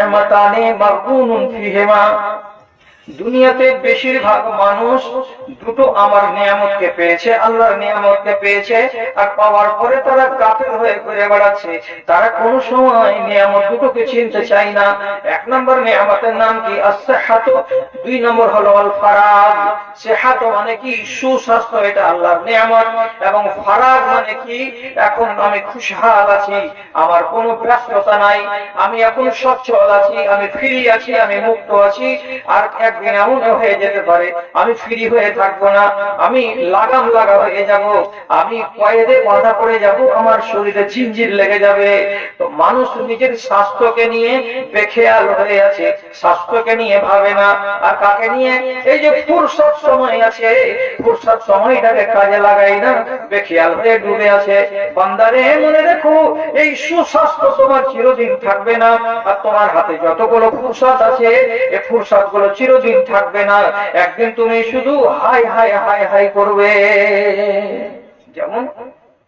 নি'মাতানি মাগবুনুন ফিহিমা, দুনিয়াতে বেশিরভাগ মানুষ দুটো আমার নিয়ামতকে পেয়েছে, আল্লাহর নিয়ামতকে পেয়েছে, আর পাওয়ার পরে তারা গাফেল হয়ে ঘুরে বেড়াচ্ছে। তারা কোন সময় নিয়ামত দুটোকে চিনতে চায় না। এক নম্বর নিয়ামতের নাম কি? as-সিহহাতু। দুই নম্বর হলো আল ফারাগ। সিহহাত মানে কি? সুস্বাস্থ্য, এটা আল্লাহর নিয়ামত। এবং ফারাগ মানে কি? এখন আমি খুশহাল আছি, আমার কোনো ব্যস্ততা নাই, আমি এখন সচ্ছল আছি, আমি ফ্রি আছি, আমি মুক্ত আছি। আর একদিন এমন হয়ে যেতে পারে আমি ফ্রি হয়ে থাকবো না, আমি লাগাম লাগা হয়ে যাব, আমি কয়েদে বাঁধা পড়ে যাব, আমার শরীরে ঝিনঝির লেগে যাবে। তো মানুষ নিজের স্বাস্থ্যকে নিয়ে বেখেয়াল হয়ে আছে, স্বাস্থ্যকে নিয়ে ভাবে না। আর কাকে নিয়ে? এই যে ফুরসত সময় আছে, ফুরসত সময়টাকে কাজে লাগাই না, বেখেয়াল হয়ে ডুবে আছে। বান্দারে মনে রেখো, এই সুস্বাস্থ্য তোমার চিরদিন থাকবে না। আর তোমার হাতে যতগুলো ফুরসত আছে, এই ফুরসত গুলো চিরদিন থাকবে না। একদিন তুমি শুধু হাই হাই হাই হাই করবে। যেমন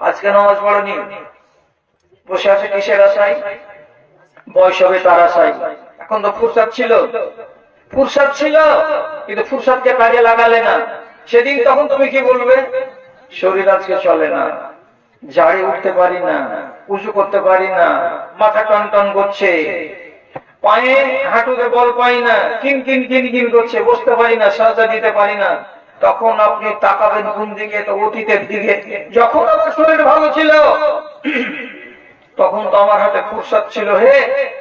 আজকে নামাজ পড়নি, বসে আছে কিসের আশায়? বয়স হবে তার আশায়। এখন তো ফুরসত ছিল, ফুরসত ছিল, কিন্তু ফুরসতকে কাজে লাগালে না। সেদিন তখন তুমি কি বলবে? শরীর আজকে চলে না, ঝাড়ে উঠতে পারি না, উঁচু করতে পারি না, মাথা টন টন করছে, পায়ে হাঁটুতে বল পাই না, কিন কিন কিন কিন করছে, বসতে পারি না, সাজা দিতে পারি না। তখন আপনি তাকাবেন কোন দিকে? তো অতীতের দিকে। যখন আমার শরীর ভালো ছিল তখন তো আমার হাতে ফুরসত ছিল, হে,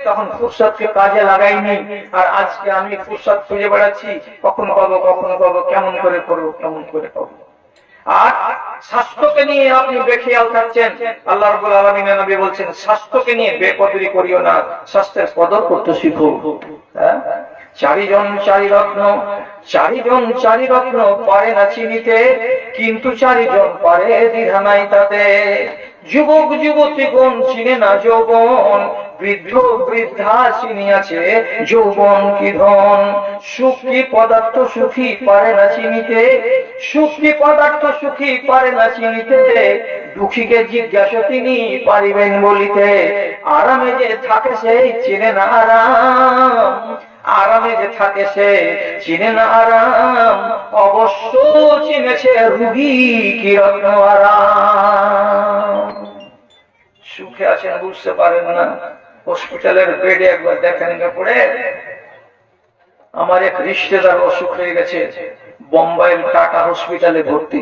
তখন ফুরসতকে কাজে লাগাইনি। আর আজকে আমি ফুরসত খুঁজে বেড়াচ্ছি, কখন পাবো, কখন পাবো, কেমন করে করবো, কেমন করে পাবো। আর স্বাস্থ্যকে নিয়ে আপনি বেখেয়াল থাকছেন। আল্লাহ রাব্বুল আলামিনের নবী বলছেন, স্বাস্থ্যকে নিয়ে বেকদরি করিও না, স্বাস্থ্যের কদর করতে শিখো। চারিজন চারি রত্ন, চারিজন চারি রত্ন পারে না চিনিতে, কিন্তু চারিজন পারে দ্বিধা নাই তাতে। যুবক যুবতী কোন চিনে না যৌবন, বৃদ্ধ বৃদ্ধা চিনিয়াছে যৌবন কি ধন। সুখ কি পদার্থ সুখী পারে না চিনিতে, সুখ কি পদার্থ সুখী পারে না চিনিতে, দুঃখীকে জিজ্ঞাসা তিনি পারিবেন বলিতে। আরামে যে থাকে সেই চিনে না আরাম, আরামে যে থাকে সে চিনে না আরাম, অবশ্য চিনেছে রুগী কি রত্ন আরাম। সুখে আছেন বুঝতে পারেন না, হসপিটালের বেডে একবার দেখেন পড়ে। আমার এক রিশতেদার অসুখ হয়ে গেছে, বোম্বাইয়ের টাটা হসপিটালে ভর্তি।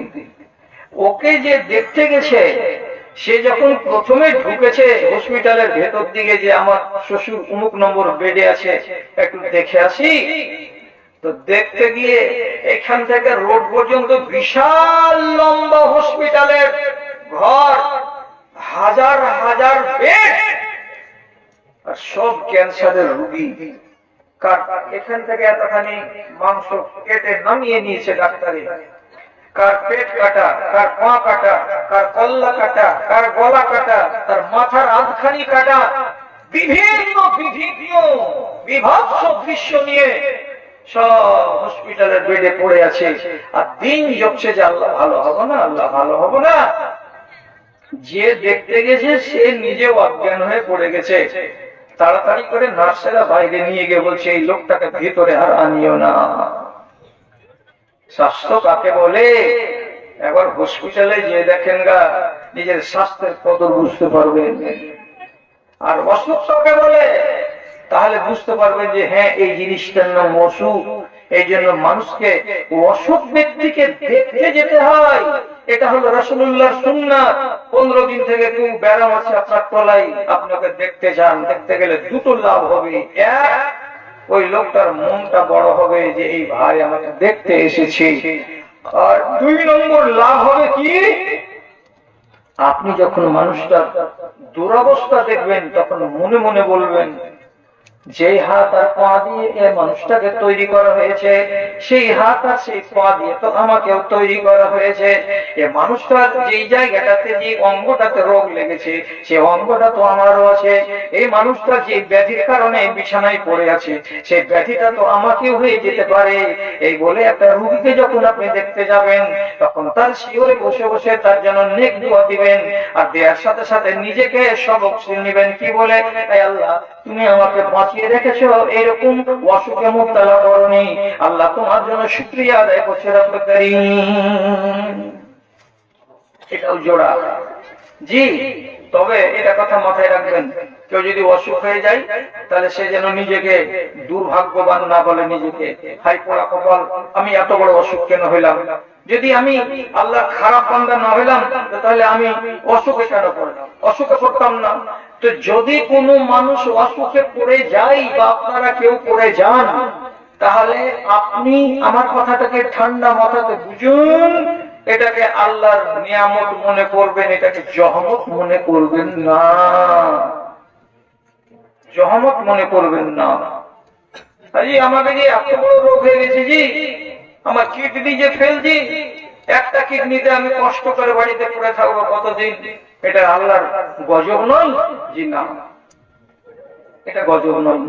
ওকে যে দেখতে গেছে, সে যখন প্রথমে ঢুকেছে হসপিটালের ভেতর দিকে, যে আমার শ্বশুর অমুক নম্বর বেডে আছে, একটু দেখে আসি। তো দেখতে গিয়ে এখান থেকে রোড পর্যন্ত বিশাল লম্বা হসপিটালের ঘর, হাজার হাজার বেড, আর সব ক্যান্সারের রোগী। এখান থেকে এতখানি মাংস কেটে নামিয়ে নিয়েছে ডাক্তারে, কার পেট কাটা, কার পা কাটা, কার কল্লা কাটা, কার গলা কাটা, তার মাথার আধখানি কাটা, বিভিন্ন বিভিন্ন বিভৎস দৃশ্য নিয়ে সব হসপিটালের বেডে পড়ে আছে। আর দিন যাচ্ছে যে আল্লাহ ভালো হবো না, আল্লাহ ভালো হবো না। যে দেখতে গেছে সে নিজে অজ্ঞান হয়ে পড়ে গেছে। তাড়াতাড়ি করে নার্সেরা বাইরে নিয়ে গিয়ে বলছে, এই লোকটাকে ভিতরে আর আনিও না। স্বাস্থ্য কাকে বলে? একবার হসপিটালে যে দেখেন গা, নিজের স্বাস্থ্যের কদর বুঝতে পারবেন। আর অসুখ কাকে বলে? তাহলে বুঝতে পারবেন যে হ্যাঁ, এই জিনিসটার নাম অসুখ। এই জন্য মানুষকে অসুখ ব্যক্তিকে দেখতে যেতে হয়। এটা হলো রাসূলুল্লাহর সুন্নাত। 15 দিন থেকে কেউ ব্যারাম আছে আপনার তলায়, আপনাকে দেখতে যান। দেখতে গেলে দুটো লাভ হবে। এক, ওই লোকটার মনটা বড় হবে যে এই ভাই আমাকে দেখতে এসেছে। আর 2 নম্বর লাভ হবে কি? আপনি যখন মানুষটার দুরবস্থা দেখবেন, তখন মনে মনে বলবেন, যে হাত আর পা দিয়ে এই মানুষটাকে তৈরি করা হয়েছে, সেই হাত আর সেই পা দিয়ে তো আমাকেও তৈরি করা হয়েছে। এই মানুষটার যেই জায়গাটাতে, যে অঙ্গটাতে রোগ লেগেছে, সেই অঙ্গটা তো আমারও আছে। এই মানুষটা যে ব্যাধির কারণে বিছানায় পড়ে আছে, সেই ব্যাধিটা তো আমাকেও হয়ে যেতে পারে। এই বলে একটা রোগীকে যখন আপনি দেখতে যাবেন, তখন তার শিওরে বসে বসে তার জন্য নেক দোয়া দিবেন। আর দেওয়ার সাথে সাথে নিজেকে সবক নেবেন, কি বলে? আল্লাহ, তুমি আমাকে বাঁচিয়ে বাঁচিয়ে রেখেছো, এরকম অসুখে মুবতলা করনি। আল্লাহ তোমার জন্য শুকরিয়া আদায় করছে রব্বুল কারীম। এটাও জোড়া। জি, তবে এটা কথা মাথায় রাখবেন, কেউ যদি অসুখ হয়ে যায় তাহলে সে যেন নিজেকে দুর্ভাগ্যবান না বলে, নিজেকে হাই পোড়া কপাল, আমি এত বড় অসুখ কেন হইলাম। যদি আমি আল্লাহ খারাপ বান্দা না হইলাম তাহলে আমি অসুখে কেন পড়লাম, অসুখে পড়তাম না। তো যদি কোনো মানুষ অসুখে পড়ে যায় বা আপনারা কেউ পড়ে যান, তাহলে আপনি আমার কথাটাকে ঠান্ডা মাথাতে বুঝুন, এটাকে আল্লাহর নিয়ামত মনে করবেন, এটাকে জহমত মনে করবেন না, জহমত মনে করবেন না। আমাকে যে এত বড় রোগ হয়ে গেছে, জি আমার কিডনি যে ফেলছি, একটা কিডনিতে আমি কষ্ট করে বাড়িতে পড়ে থাকবো কতদিন, এটা আল্লাহর গজব নয়? জি না, এটা গজব নয়।